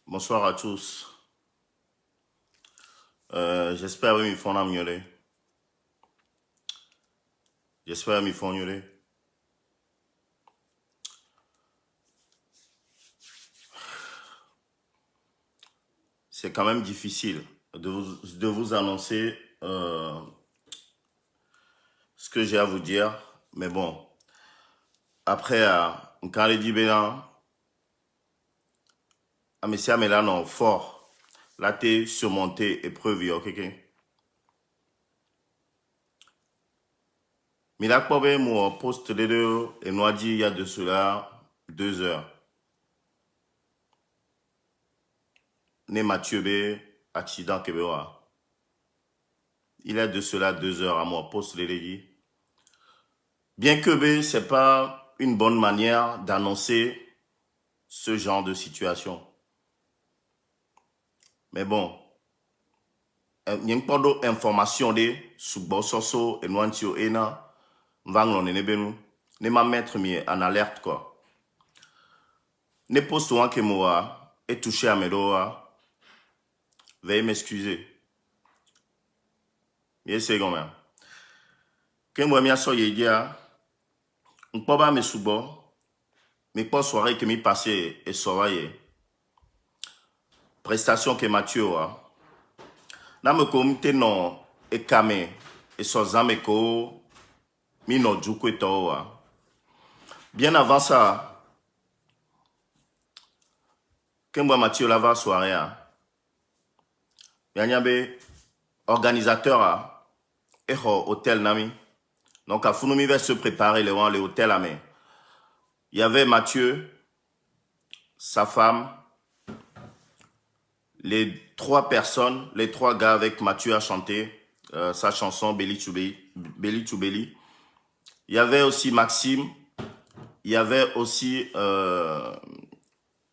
Bonsoir à tous. J'espère que ils font mieux. J'espère qu'ils font mieux. C'est quand même difficile de vous annoncer ce que j'ai à vous dire. Mais bon, après, quand les dit bien, à Messia Melano, fort, là, t'es surmonté épreuve, ok? Mais là, pour moi, poste les deux, et nous a dit il y a de cela 2 heures. Né Mathieu B, accident Québécois. Il y a de cela 2 heures à moi, poste les deux. Bien que B, ce n'est pas une bonne manière d'annoncer ce genre de situation. Mais bon, il n'y a pas d'informations sur Bossoso et Nouantio Ena, Vanglon et Nebenu. Ne m'a mettre en alerte quoi. Ne poste un que moi et touché à mes doigts. Veuillez m'excuser. Mais c'est quand même. Que moi m'y a soyé dia, on peut pas me soubo, mais pas soirée que m'y passé et soirée. Prestation que Mathieu a. Na me komite no ekame esozame ko mi no djukwe toa. Bien avant ça, quand moi Mathieu lava soirée, il y a un organisateur et hôtel nami. Donc à Founoumi va se préparer les hôtels à main. Il y avait Mathieu, sa femme, les 3 personnes, les 3 gars avec Mathieu à chanter sa chanson Belly to Belly. Il y avait aussi Maxime. Il y avait aussi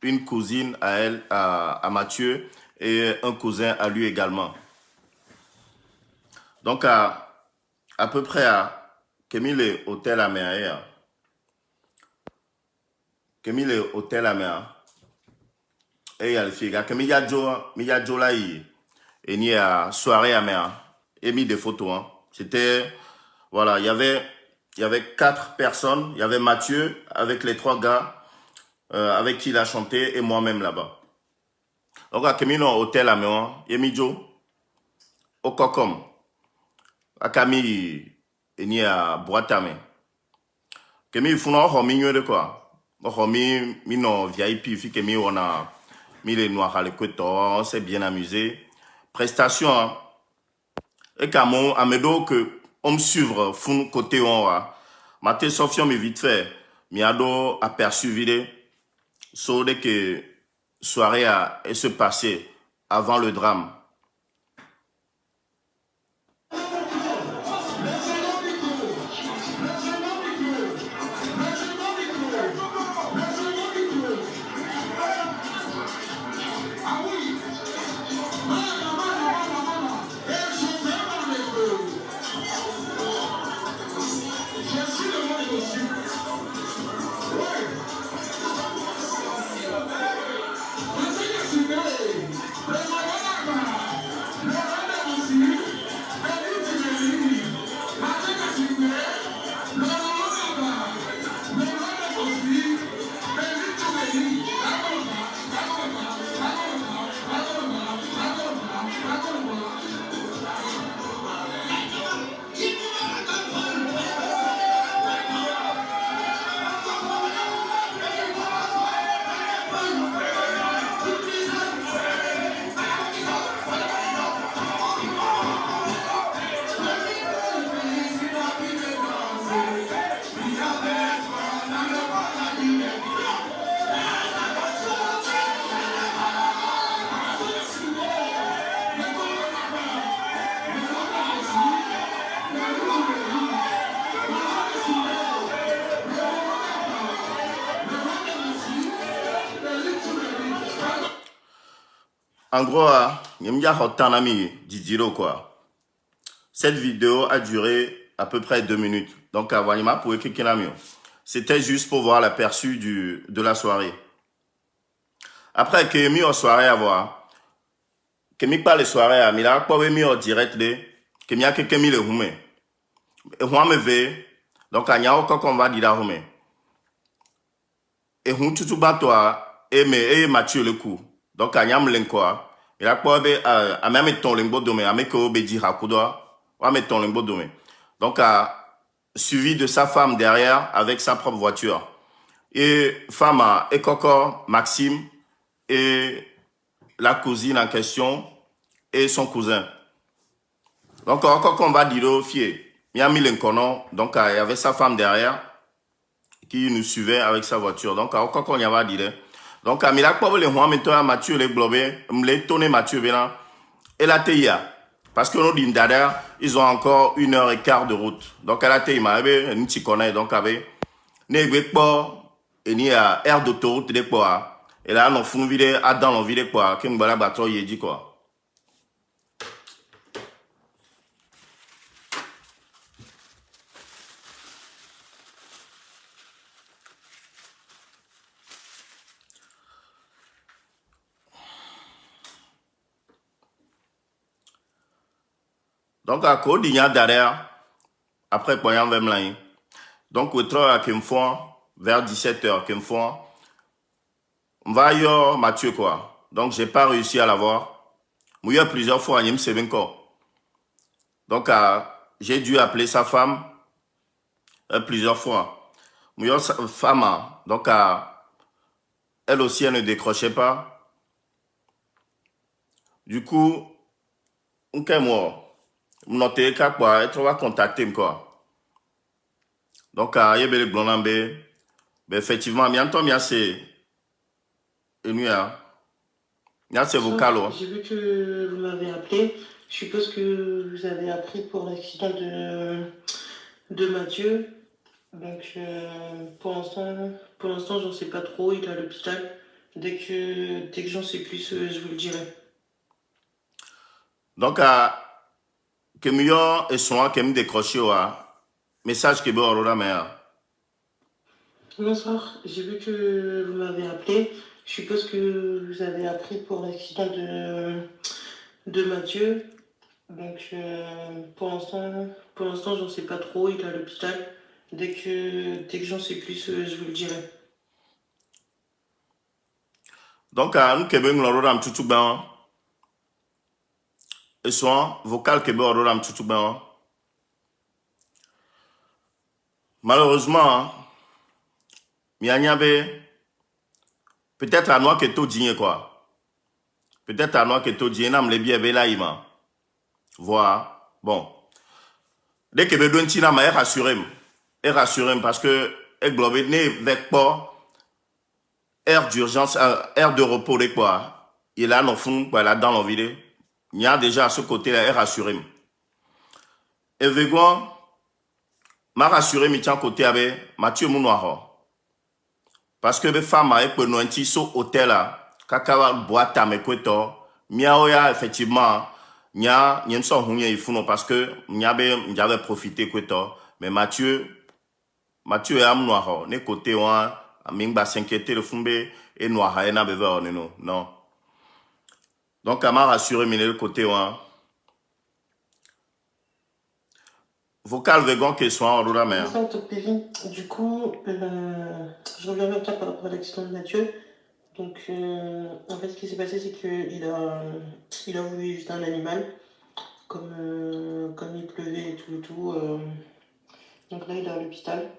une cousine à elle, à Mathieu, et un cousin à lui également. Donc, à peu près à Kémile Hôtel à Méa, Kémile Hôtel à Méa, et il y a le figa, Kémile Yadjo là, et il y a soirée à Méa, et mis des photos. Hein. C'était, voilà, il y avait 4 personnes, il y avait Mathieu avec les 3 gars avec qui il a chanté, et moi-même là-bas. Donc, à Kémile Hôtel à Méa, et Midjo, au Kokom. Akami eni a boatame. Kemi funa homi nyore quoi. Homi mi no VIP fi kemi wana mi le noir le kweto, on s'est bien amusé. Prestation hein. Et kamo amedo que on me suivre fun côté on wa. Maté Sofion mi vite fait. Mi ado aperçu vide. So de que soirée a se passer avant le drame. En gros, quoi. Cette vidéo a duré à peu près 2 minutes. Donc, c'était juste pour voir l'aperçu de la soirée. Après, que mi en soirée à voir. Que mi pas les soirées à mi là, pas mi en direct de. Que mi a que mi le hume. Et moi me ve. Donc, à n'y a aucun qu'on va dire à hume. Et hun tutu ba toi. Et Mathieu le coup. Donc, à n'y a m'len quoi. Il a pas be à même ton limbo dome. À me ko be dire à coudoir. Ou à me ton limbo dome. Donc, suivi de sa femme derrière avec sa propre voiture. Et femme et Coco, Maxime et la cousine en question et son cousin. Donc, encore qu'on va dire au fier, il y a mis l'inconnu, donc il y avait sa femme derrière qui nous suivait avec sa voiture. Donc, encore qu'on y va dire. Donc, il y a pas les gens maintenant Mathieu les globés, les tourner Mathieu bien et la TIA. Parce que nous disons derrière, ils ont encore 1h15 de route. Donc, à la TIA, nous t'y connais, donc avec ne pas et ni à air d'autoroute de quoi. Et là, on fait une vidéo dans la vidéo quoi, que nous voilà bateau y dit quoi. Donc, à cause d'y a derrière, après, quand on va me l'aider. Donc, au travail à font vers 17h, me font, on va y avoir Mathieu quoi. Donc, j'ai pas réussi à l'avoir. Il y a plusieurs fois, il me sait bien quoi. Donc, j'ai dû appeler sa femme plusieurs fois. Il y a sa femme, donc, elle aussi, elle ne décrochait pas. Du coup, on est mort. Noté quoi, elle va contacter quoi. Donc, il y a des blonds mais effectivement, bientôt, il y a ces, il y a ces vocales. J'ai vu que vous m'avez appelé. Je suppose que vous avez appris pour l'accident de Mathieu. Donc, pour l'instant, j'en sais pas trop. Il est à l'hôpital. Dès que j'en sais plus, je vous le dirai. Donc, que mieux et soin que me décrocher message que bon aurora mais Bonsoir. J'ai vu que vous m'avez appelé. Je suppose que vous avez appris pour l'accident de Mathieu. Donc, pour l'instant, j'en sais pas trop. Il est à l'hôpital. Dès que j'en sais plus, je vous le dirai. donc nous que ben aurora tout ben et soin vocal que bon aurora tout ben malheureusement mianya peut-être à nous que tout dit quoi, peut-être à nous que tout dit nam les bien là ima voir bon dès que ben tina ma est rassuré parce que est globé né avec pas air d'urgence air de repos de quoi il est là dans fond là dans la vidéo il y a déjà à ce côté là est rassuré et Végon m'a rassuré mi tiens côté avec Mathieu Mounoiro parce que les femmes avec nous un petit saut hôtel là kakawa boîte à mes couettes miaoya effectivement nya n'y sont hunya il faut parce que j'avais profité couette mais Mathieu est Mounoiro ne côté wa mingba s'inquiéter le fumbe et noir et na beve non donc elle m'a rassuré mi le côté wa vocal vegan que soit en la mer. Bonsoir, Top Pévin. Du coup, je reviens vers toi par rapport à l'accident de Mathieu. Donc, en fait, ce qui s'est passé, c'est qu'il a voulu éviter un animal, comme il pleuvait et tout. Donc là, il est à l'hôpital.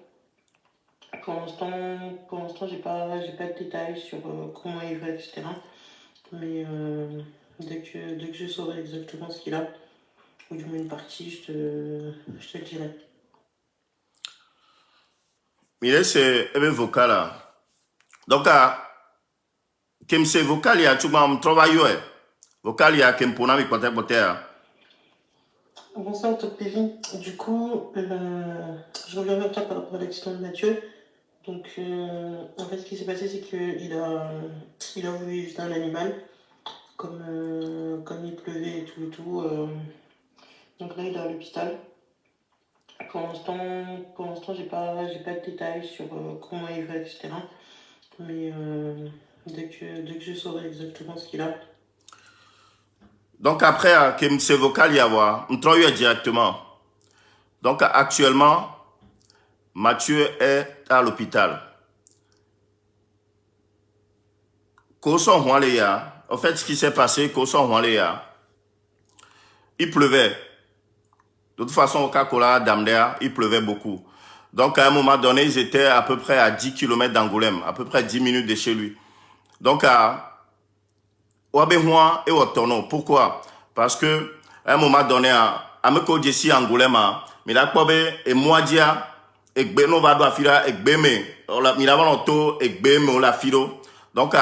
Pour l'instant, j'ai pas de détails sur comment il va, etc. Mais dès que je saurai exactement ce qu'il a, ou du moins une partie, je te le dirai. Mais c'est un vocal là. Donc, comme c'est vocal, il y a tout le monde travaille. Vocal, il y a comme pour nous, peut-être. Bonsoir, Top Pévin. Du coup, je reviens vers toi par rapport à l'accident de Mathieu. Donc, en fait, ce qui s'est passé, c'est qu'il a voulu éviter un animal, comme il pleuvait et tout. Donc là, il est à l'hôpital. Pour l'instant, j'ai pas de détails sur comment il va, etc. Mais dès que je saurai exactement ce qu'il a. Donc après, que ce vocal y avoir, on travaille directement. Donc actuellement, Mathieu est à l'hôpital. En fait, ce qui s'est passé, il pleuvait. De toute façon, au Coca-Cola, Damdea, il pleuvait beaucoup. Donc, à un moment donné, ils étaient à peu près à 10 km d'Angoulême, à peu près 10 minutes de chez lui. Donc, à Ouabehouan et Otono. Pourquoi? Parce que, à un moment donné, à Meko Djessi Angoulême, mais là, et Moadia, et Gbeno Vado Afira, et Gbeme, Miravanoto, et Gbeme, ou la Fido. Donc,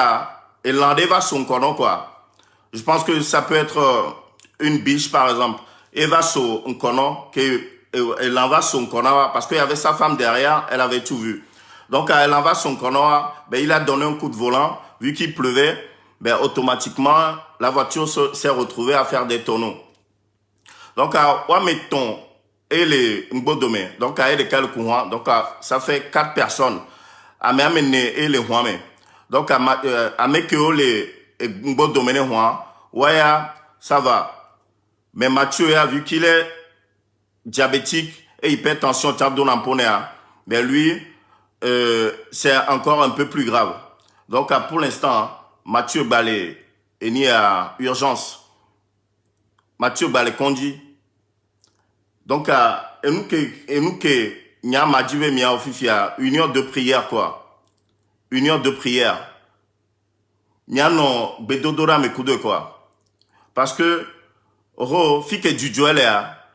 et l'Andé va son cordon, quoi. Je pense que ça peut être une biche, par exemple. Eva so un cordon, elle en va son cordon, parce qu'il y avait sa femme derrière, elle avait tout vu. Donc, elle en va son cordon, ben, il a donné un coup de volant, vu qu'il pleuvait, ben, automatiquement, la voiture s'est retrouvée à faire des tonneaux. Donc, mettons, et les Mbodome, donc, à les courant, donc, ça fait 4 personnes. À m'amener et les Huame. Donc, à Mekeo, les Mbodome, les Huame, ouais, ça va. Mais Mathieu a vu qu'il est diabétique et hypertension, mais lui, c'est encore un peu plus grave. Donc, pour l'instant, Mathieu Balé est né à urgence. Mathieu Balé conduit. Donc, et nous que Nya Madjive Mia Ofifia, union de prière, quoi. Union de prière. Nya non, Bedodora me coude, quoi. Parce que, fike du Joël,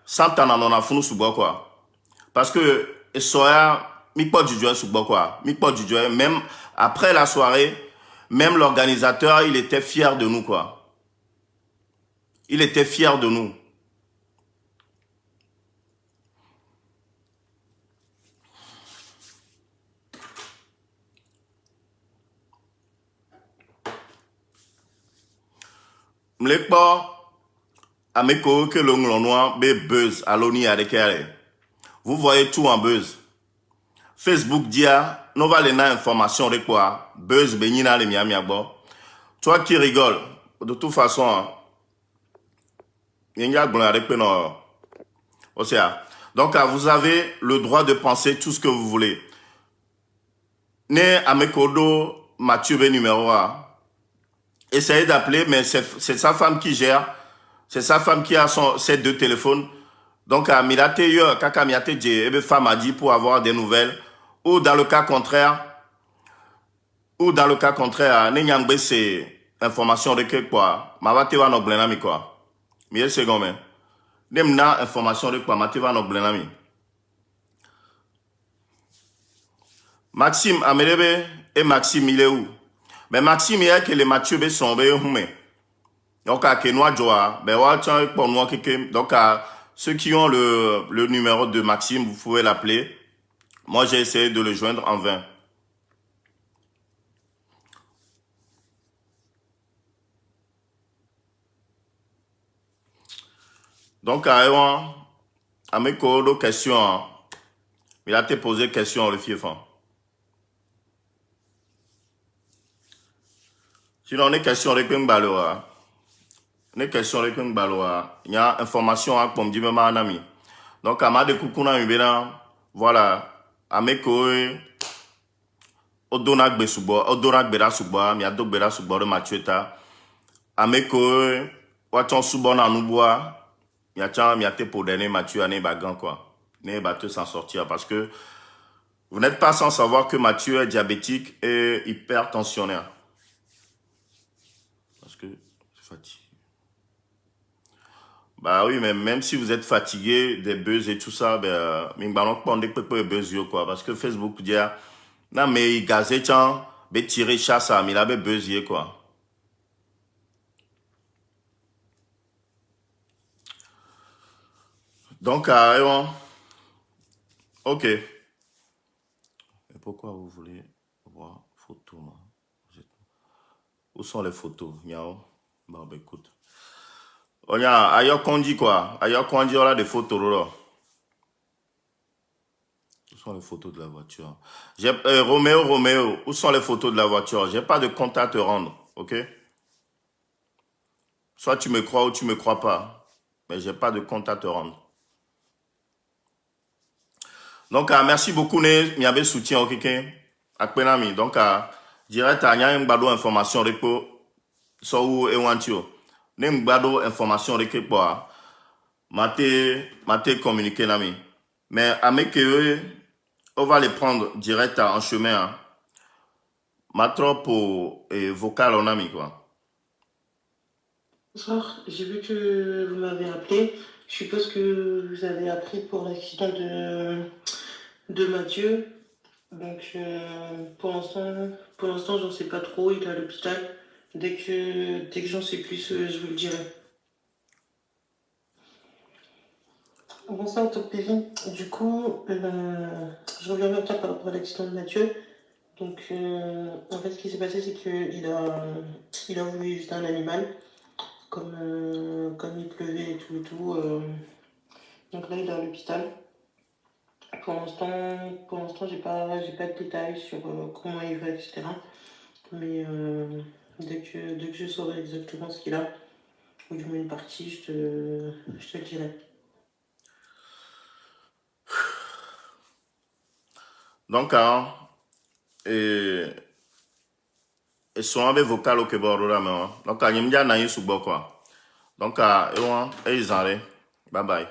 100 ans, on a funu sous quoi. Parce que, soya, mi pas du Joël sous quoi. Mi pas du Joël, même après la soirée, même l'organisateur, il était fier de nous, quoi. Il était fier de nous. M'lekpo, ameko que le noir be buzz à l'oni à vous voyez tout en buzz. Facebook dia, nous va les information de quoi? Buzz benina le miami abo. Toi qui rigoles, de toute façon, donc vous avez le droit de penser tout ce que vous voulez. Né Amekodo Mathieu B numéro 1. Essayez d'appeler, mais c'est sa femme qui gère. C'est sa femme qui a ses 2 téléphones. Donc, Mirate yo, kaka miate je, ebe femme a dit pour avoir des nouvelles. Ou dans le cas contraire, n'enyangbe c'est information de quelque quoi. Mavate va no blenami quoi. Mais c'est gomme. N'emna information de quoi, mate va no blenami. Maxime Amelebe et Maxime il est où? Mais Maxime il y a que les Mathieu be sont be hume. Donc à Kenoa Joa, ben pour moi donc ceux qui ont le numéro de Maxime, vous pouvez l'appeler. Moi j'ai essayé de le joindre en vain. Donc à mes questions, il a été posé question le fiefan. Sinon on est question avec un baloa. On est question avec un baloa. Il y a information comme dit ma ami. Donc à ma de kukuna voilà, à mes Odonak Besubo, Odonak Bera Suba, Miado Bera Subo de Mathieuta. Ameko, Wachon Subon Anouboa, Miate pour donner Mathieu Ané Bagan quoi. Né Bateau s'en sortir parce que vous n'êtes pas sans savoir que Mathieu est diabétique et hypertensionnaire. Parce que c'est fatigué. Bah oui, mais même si vous êtes fatigué, des buzz et tout ça, ben, quoi. Parce que Facebook dit, non, mais il gazet, ben, tirer chasse, mais il a buzz, quoi. Donc, ok. Et pourquoi vous voulez voir photos, moi? Où sont les photos? Bon, ben, écoute. On a, ailleurs qu'on dit quoi? Ailleurs qu'on dit, on a des photos, là. sont les photos de la voiture? Roméo, où sont les photos de la voiture? J'ai pas de compte à te rendre, ok? Soit tu me crois ou tu me crois pas, mais j'ai pas de compte à te rendre. Donc, merci beaucoup, il y avait soutien au Kiki. Akpenami. Donc, direct à Nyan Mbado information repo, so ou Ewantio. Ne Mbado information repo, mate communiquer nami. Mais avec eux, on va les prendre direct en chemin. Ma trop pour vocal en ami, quoi. Bonsoir, j'ai vu que vous m'avez appelé. Je suppose que vous avez appris pour l'accident de Mathieu. Donc pour l'instant, j'en sais pas trop. Il est à l'hôpital. Dès que j'en sais plus, je vous le dirai. Bonsoir, Top PV. Du coup, je reviens vers toi par rapport à l'accident de Mathieu. Donc, en fait, ce qui s'est passé, c'est qu'il a voulu éviter un animal, comme il pleuvait et tout. Donc là, il est à l'hôpital. Pour l'instant, j'ai pas de détails sur comment il va, etc. Mais dès que je saurai exactement ce qu'il a, ou du moins une partie, je te le dirai. Donc, et son avec vocal au Québec, donc, il y a un quoi. Donc, et ils en bye bye.